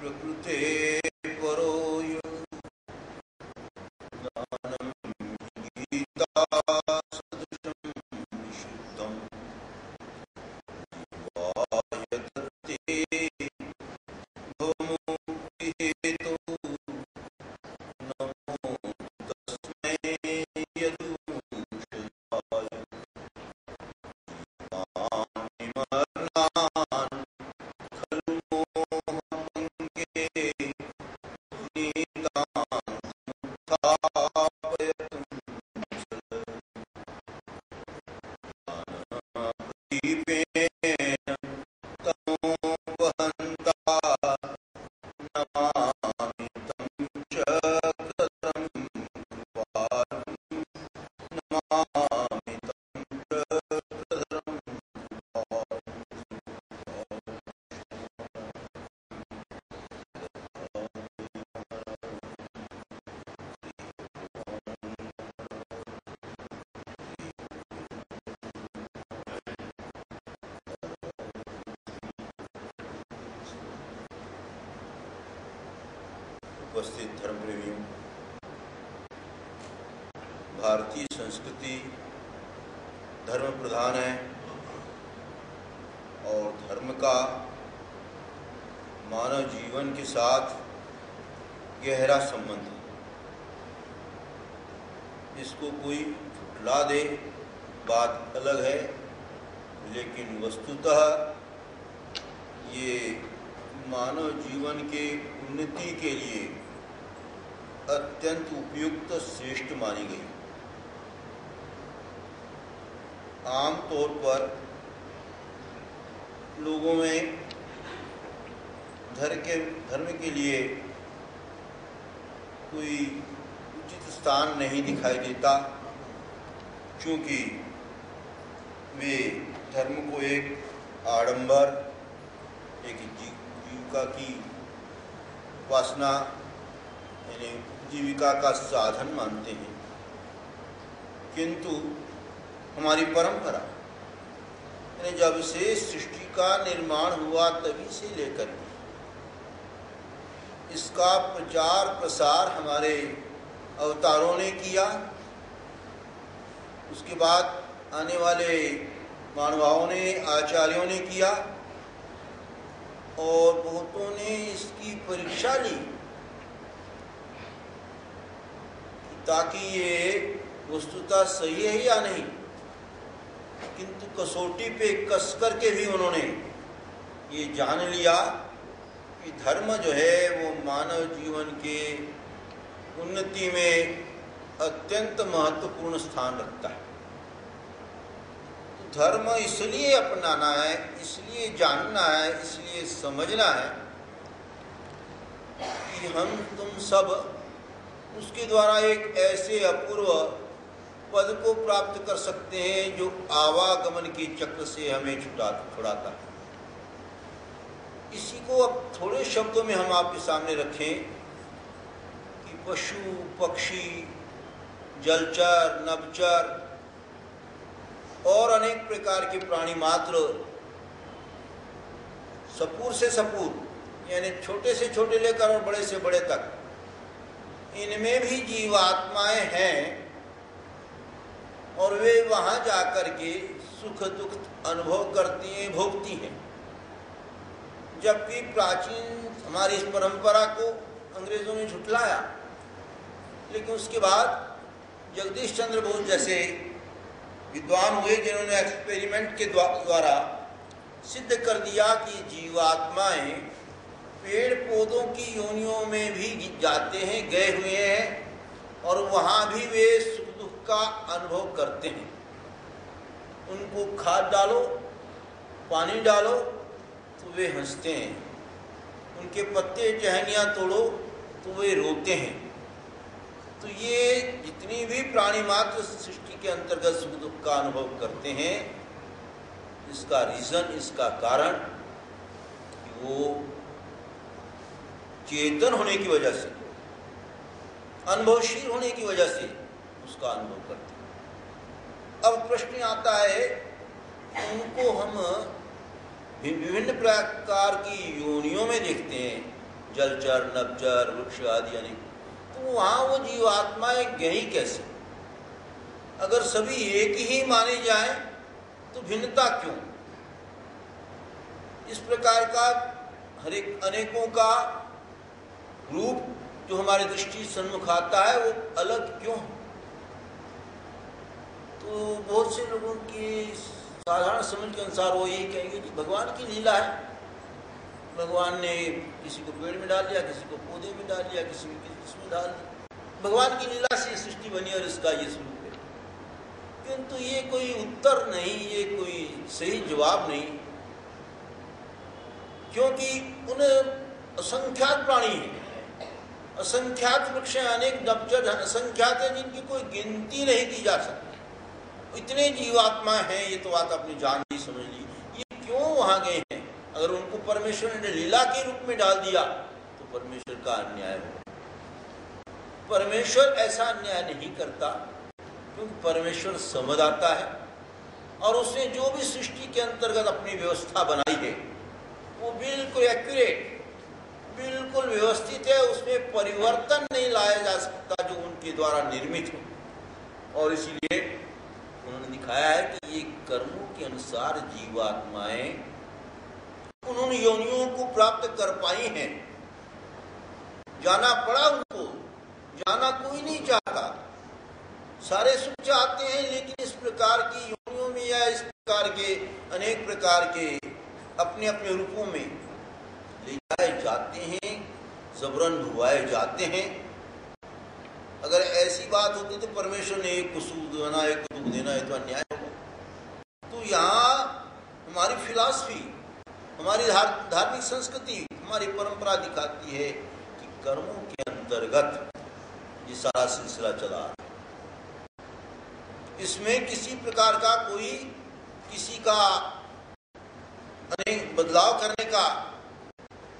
प्रकृते परो ज्ञानं गीता सदृशं निषिद्धं वायतते भवमुक्तिहेतो नमो तस्मै यदुंशयाय मरणान् खलु मोहभङ्गे नीतान् मुक्तापयतुं ज्ञानप्रदीपेन तमोपहन्ता नमामि तं चक्रधरं कृपालुं नमामि तं चक्रधरं उपस्थित धर्म प्रेमियों, भारतीय संस्कृति धर्म प्रधान है और धर्म का मानव जीवन के साथ गहरा संबंध है। इसको कोई झुठला दे बात अलग है, लेकिन वस्तुतः ये मानव जीवन के उन्नति के लिए अत्यंत उपयुक्त श्रेष्ठ मानी गई। आमतौर पर लोगों में धर्म के लिए कोई उचित स्थान नहीं दिखाई देता, क्योंकि वे धर्म को एक आडंबर, एक जीविका की उपासना यानी जीविका का साधन मानते हैं। किंतु हमारी परंपरा यानी जब से सृष्टि का निर्माण हुआ तभी से लेकर इसका प्रचार प्रसार हमारे अवतारों ने किया। उसके बाद आने वाले मानवाओं ने, आचार्यों ने किया और बहुतों ने इसकी परीक्षा ली ताकि ये वस्तुतः सही है या नहीं। किंतु कसौटी पे कस करके भी उन्होंने ये जान लिया कि धर्म जो है वो मानव जीवन के उन्नति में अत्यंत महत्वपूर्ण स्थान रखता है। तो धर्म इसलिए अपनाना है, इसलिए जानना है, इसलिए समझना है कि हम तुम सब उसके द्वारा एक ऐसे अपूर्व पद को प्राप्त कर सकते हैं जो आवागमन के चक्र से हमें छुड़ाता है। इसी को अब थोड़े शब्दों में हम आपके सामने रखें कि पशु, पक्षी, जलचर, नभचर और अनेक प्रकार के प्राणी मात्र सपूर से सपूर यानी छोटे से छोटे लेकर और बड़े से बड़े तक, इनमें भी जीवात्माएं हैं और वे वहां जाकर के सुख दुख अनुभव करती हैं, भोगती हैं। जबकि प्राचीन हमारी इस परंपरा को अंग्रेजों ने झुठलाया, लेकिन उसके बाद जगदीश चंद्र बोस जैसे विद्वान हुए जिन्होंने एक्सपेरिमेंट के द्वारा सिद्ध कर दिया कि जीवात्माएं पेड़ पौधों की योनियों में भी जाते हैं, गए हुए हैं और वहाँ भी वे सुख दुख का अनुभव करते हैं। उनको खाद डालो, पानी डालो तो वे हंसते हैं, उनके पत्ते टहनियाँ तोड़ो तो वे रोते हैं। तो ये जितनी भी प्राणी मात्र सृष्टि के अंतर्गत सुख दुख का अनुभव करते हैं, इसका रीज़न, इसका कारण कि वो चेतन होने की वजह से, अनुभवशील होने की वजह से उसका अनुभव करते हैं। अब प्रश्न आता है, उनको हम विभिन्न प्रकार की योनियों में देखते हैं, जलचर, नभचर, वृक्ष आदि अनेक, तो वहाँ वो जीवात्माएं गई कैसे? अगर सभी एक ही माने जाए तो भिन्नता क्यों? इस प्रकार का हर एक अनेकों का रूप जो हमारे दृष्टि सम्मुख आता है वो अलग क्यों? तो बहुत से लोगों की साधारण समझ के अनुसार वो यही कहेंगे कि भगवान की लीला है, भगवान ने किसी को पेड़ में डाल दिया, किसी को पौधे में डाल दिया, किसी में डाल दिया, भगवान की लीला से सृष्टि बनी और इसका ये स्वरूप है। किंतु ये कोई उत्तर नहीं, ये कोई सही जवाब नहीं, क्योंकि उन असंख्यात प्राणी हैं, असंख्यात वृक्ष हैं, अनेक नभचर असंख्यात हैं जिनकी कोई गिनती नहीं की जा सकती। इतने जीवात्मा हैं, ये तो बात आपने जान ली, समझ ली। ये क्यों वहां गए हैं? अगर उनको परमेश्वर ने लीला के रूप में डाल दिया तो परमेश्वर का अन्याय होगा। परमेश्वर ऐसा अन्याय नहीं करता, क्योंकि परमेश्वर समझ आता है और उसने जो भी सृष्टि के अंतर्गत अपनी व्यवस्था बनाई है वो बिल्कुल एक्यूरेट, बिल्कुल व्यवस्थित है, उसमें परिवर्तन नहीं लाया जा सकता जो उनके द्वारा निर्मित हो। और इसीलिए उन्होंने दिखाया है कि ये कर्मों के अनुसार जीवात्माएं उन्होंने योनियों को प्राप्त कर पाई हैं। जाना पड़ा उनको, जाना कोई नहीं चाहता, सारे सुख चाहते हैं, लेकिन इस प्रकार की योनियों में या इस प्रकार के अनेक प्रकार के अपने अपने रूपों में ले जाए जाते हैं, जबरन भुआए जाते हैं। अगर ऐसी बात होती तो परमेश्वर ने एक को सुख देना, एक को दुख देना, है तो अन्याय होगा। तो यहाँ हमारी फिलॉसफी, हमारी धार्मिक संस्कृति, हमारी परंपरा दिखाती है कि कर्मों के अंतर्गत ये सारा सिलसिला चला, इसमें किसी प्रकार का कोई किसी का अनेक बदलाव करने का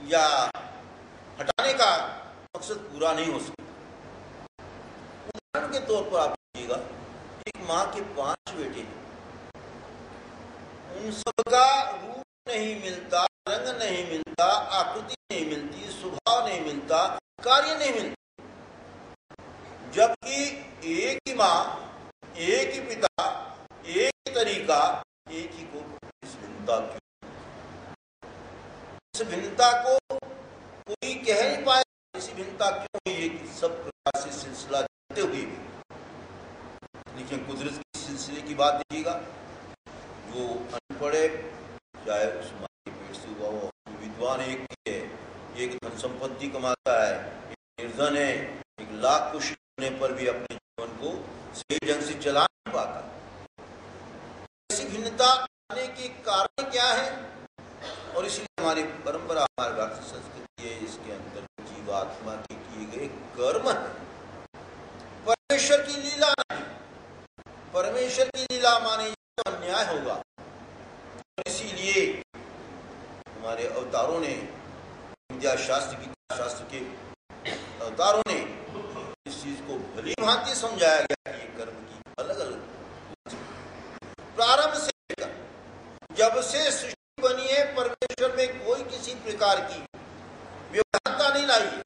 या हटाने का मकसद पूरा नहीं हो सकता। उदाहरण के तौर पर आप देखिएगा, एक माँ के 5 बेटे हैं, उन सबका रूप नहीं मिलता, रंग नहीं मिलता, आकृति नहीं मिलती, स्वभाव नहीं मिलता, कार्य नहीं मिलता, जबकि एक ही माँ, एक ही पिता, एक ही तरीका, एक ही को इस भिन्नता क्यों? इस भिन्नता को कोई कह नहीं पाए, इसी भिन्नता क्यों? ये सब प्रकार से सिलसिला चलते हुए भी, लेकिन कुदरत के सिलसिले की बात देखिएगा, जो अनपढ़ है, चाहे उस माँ के पेट से हुआ हो, विद्वान एक ही है, एक धन संपत्ति कमाता है, एक निर्धन है, एक लाख कुछ होने पर भी अपने जीवन को सही ढंग से चला नहीं पाता। ऐसी भिन्नता आने के कारण क्या है? और इसलिए हमारी परंपरा, हमारी भारतीय संस्कृति है, इसके अंदर जीवात्मा के किए गए कर्म है, परमेश्वर की लीला नहीं। परमेश्वर की लीला माने तो अन्याय होगा। और इसीलिए हमारे अवतारों ने, विद्या शास्त्र, गीता शास्त्र के अवतारों ने इस चीज को भली भांति समझाया गया कि ये कर्म की अलग अलग प्रारंभ से लेकर जब से सृष्टि बनी है, परमेश्वर में कोई किसी प्रकार की व्यवहारता नहीं लाई है।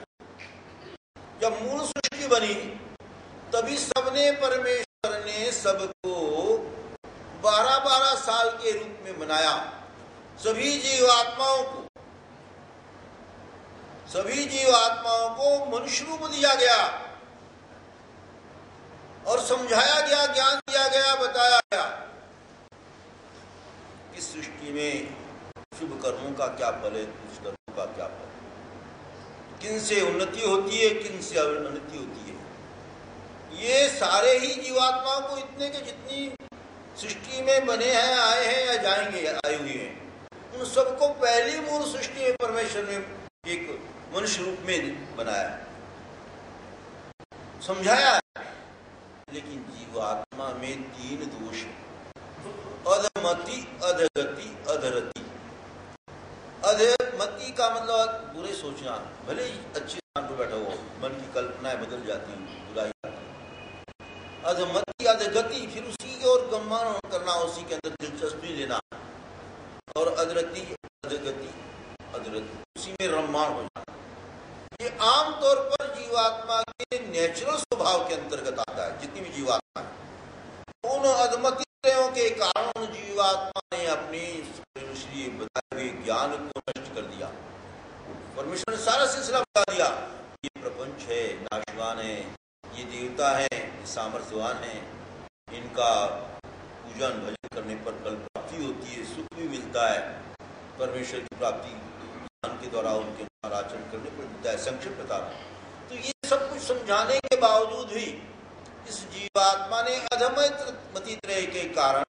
जब मूल सृष्टि बनी तभी सबने, परमेश्वर ने सबको 12-12 साल के रूप में बनाया। सभी जीवात्माओं को मनुष्य रूप दिया गया और समझाया गया, ज्ञान दिया गया, बताया गया इस सृष्टि में शुभ कर्मों का क्या फल है, दुष्कर्मों का क्या फल है, किन से उन्नति होती है, किन से अवनति होती है। ये सारे ही जीवात्माओं को, इतने के जितनी सृष्टि में बने हैं, आए हैं या जाएंगे, आए हुए हैं, उन सबको पहली मूल सृष्टि में परमेश्वर ने एक मनुष्य रूप में बनाया, समझाया। लेकिन जीवात्मा में 3 दोष है, अधमति, अधगति, अधरति। अधमति का मतलब बुरे सोचना, भले ही अच्छे स्थान पर बैठा हो, मन की कल्पनाएं बदल जाती हैं, बुराई आती है। अधमति, अधगति, फिर उसी की ओर गमन करना, उसी के अंदर दिलचस्पी लेना। और अधरति, अधगति, अधरति, उसी में रममाण हो जाना। आमतौर पर जीवात्मा के नेचुरल स्वभाव के अंतर्गत आता है। जितनी भी जीवात्मा है उन अधमति त्रयों के कारण जीवात्मा ने अपनी श्री बताए हुए ज्ञान को नष्ट कर दिया। परमेश्वर ने सारा सिलसिला बता दिया, ये प्रपंच है, नाशवान है, ये देवता है, ये सामर्थ्यवान है, इनका पूजन भजन करने पर कल प्राप्ति होती है, सुख भी मिलता है, परमेश्वर की प्राप्ति ज्ञान के द्वारा उनके आचरण करने पर मिलता है। संक्षिप्त बता रहे। तो ये सब कुछ समझाने के बावजूद भी इस जीवात्मा ने अधमति त्रय के कारण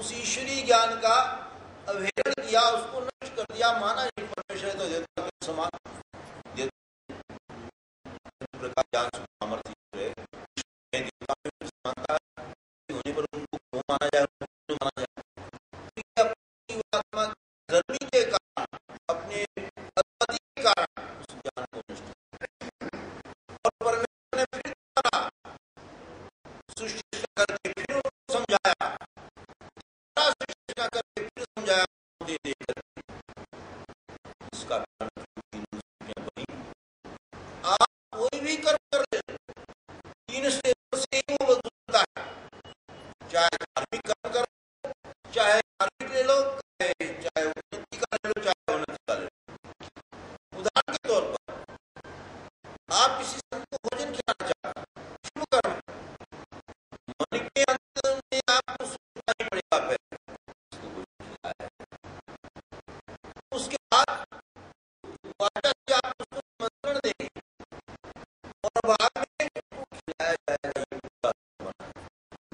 उस ईश्वरीय ज्ञान का अवहेलना किया, उसको नष्ट कर दिया। माना ये परमेश्वर तो देवता के समान प्रकार ज्ञान सामर्थ्य है, देवता में समानता होने पर उनको क्यों माना जाए, माना जाए। अपनी जीवात्मा धर्मी के कारण, अपने अधमति के कारण उस ज्ञान को नष्ट किया। और परमेश्वर ने फिर सृष्टि करके फिर उनको समझाया, सृष्टि करके फिर समझाया, दे देकर इसका बनी। आप कोई भी कर्म कर ले, तीन स्टेजों से ही वो बदलता है। चाहे धार्मिक कर्म करो, चाहे धार्मिक ले लो, चाहे उन्नति का ले लो, चाहे उन्नति का ले लो। उदाहरण के तौर पर आप किसी संत को भोजन खिलाना चाहते हैं, शुभ कर्म, मन के अंदर में आपको सोचना ही पड़ेगा पहले उसको भोजन खिलाया। उसके बाद वाचा से आप उसको निमंत्रण देंगे और बाद में उसको खिलाया जाएगा।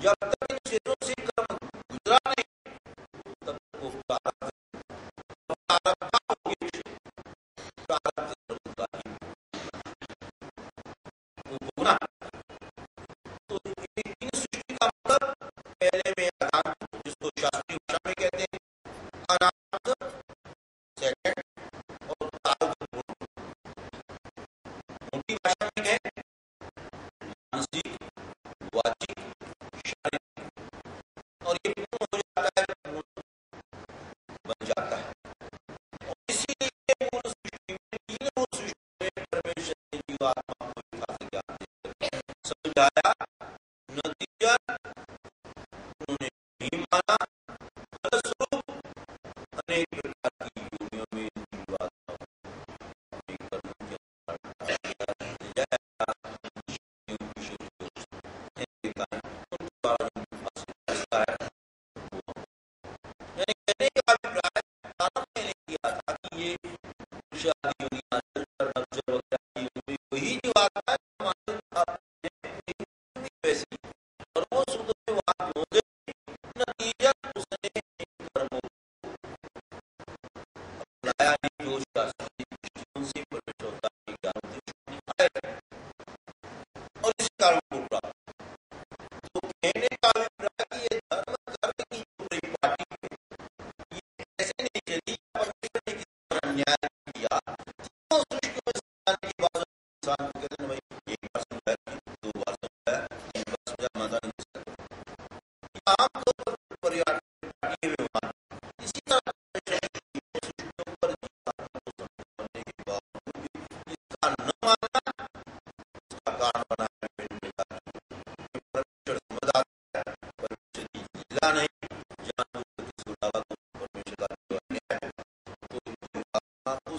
जब तक इन क्षेत्रों से कर्म गुजरा नहीं, तब तक वो प्रारब्ध भोगना। तो इन सृष्टि का मतलब पहले में अनाथ, जिसको शास्त्रीय भाषा में कहते हैं अनाथ, सेकंड और प्रारब्ध। मोटी भाषा में है मानसिक, वाचिक, शारीरिक, और ये पूर्ण हो जाता है, पूर्ण बन जाता है। और इसीलिए मूल सृष्टि में, तीन मूल सृष्टि में परमेश्वर ने जीवात्मा को यथार्थ ज्ञान देकर समझाया। नतीजा उन्होंने नहीं माना। फलस्वरूप अनेक प्रकार की योनियों में जीवात्मा अपने कर्मों के कहने का अभिप्राय प्रारंभ मैंने किया था कि ये वही जीवात्मा वैसी, और वो शुद्ध में वहां हो गई। नतीजा उसने कर्मों अपनाया नहीं, जो शास्त्रीय से परमेश्वर का ज्ञान आए और इस कारण को प्राप्त। तो कहने का अभिप्राय कि ये धर्म करने की जो परिपाटी है, ये ऐसे नहीं चली। परमेश्वर ने किसी अन्याय किया, तो सृष्टि में संतान की बात इंसान को कहते हैं भाई एक बार समझाया, दो बार समझाया, तीन बार समझाया, माता नहीं सकता। आमतौर पर परिपाटी व्यवहार इसी तरह सृष्टियों पर समझने के बावजूद भी इसका न मानना इसका कारण बना है। परमेश्वर समझदार है, परमेश्वर की लीला नहीं, जहाँ परमेश्वर का जो अन्याय है, तो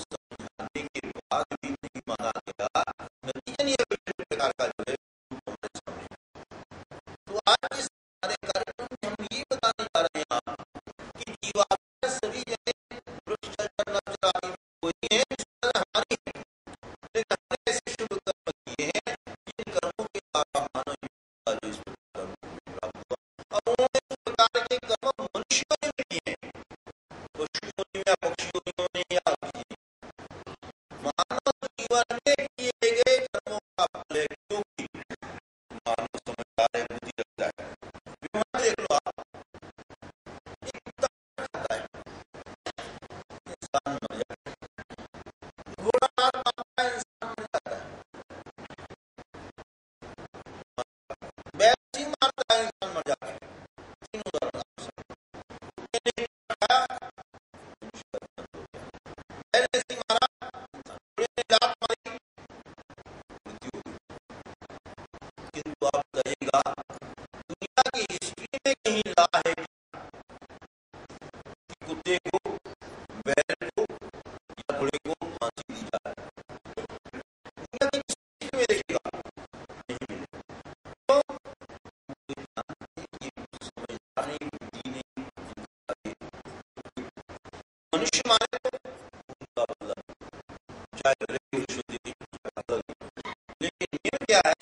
लेकिन नियम क्या है,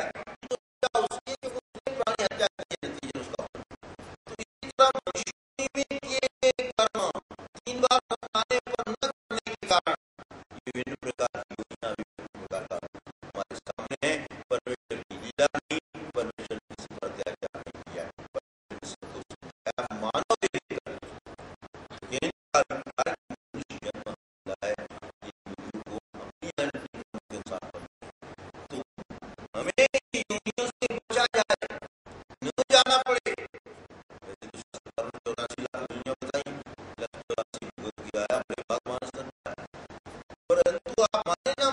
तो उसके प्राणी हत्या के नतीजे उसका। तो इसी तरह मनुष्य में किए कर्म 3 बार बताने पर न करने के कारण विभिन्न प्रकार की योजना, विभिन्न प्रकार का हमारे सामने है। परमेश्वर की लीला नहीं, परमेश्वर ने किसी पर अत्याचार नहीं किया, मानव जाना पड़े। परंतु आप माने ना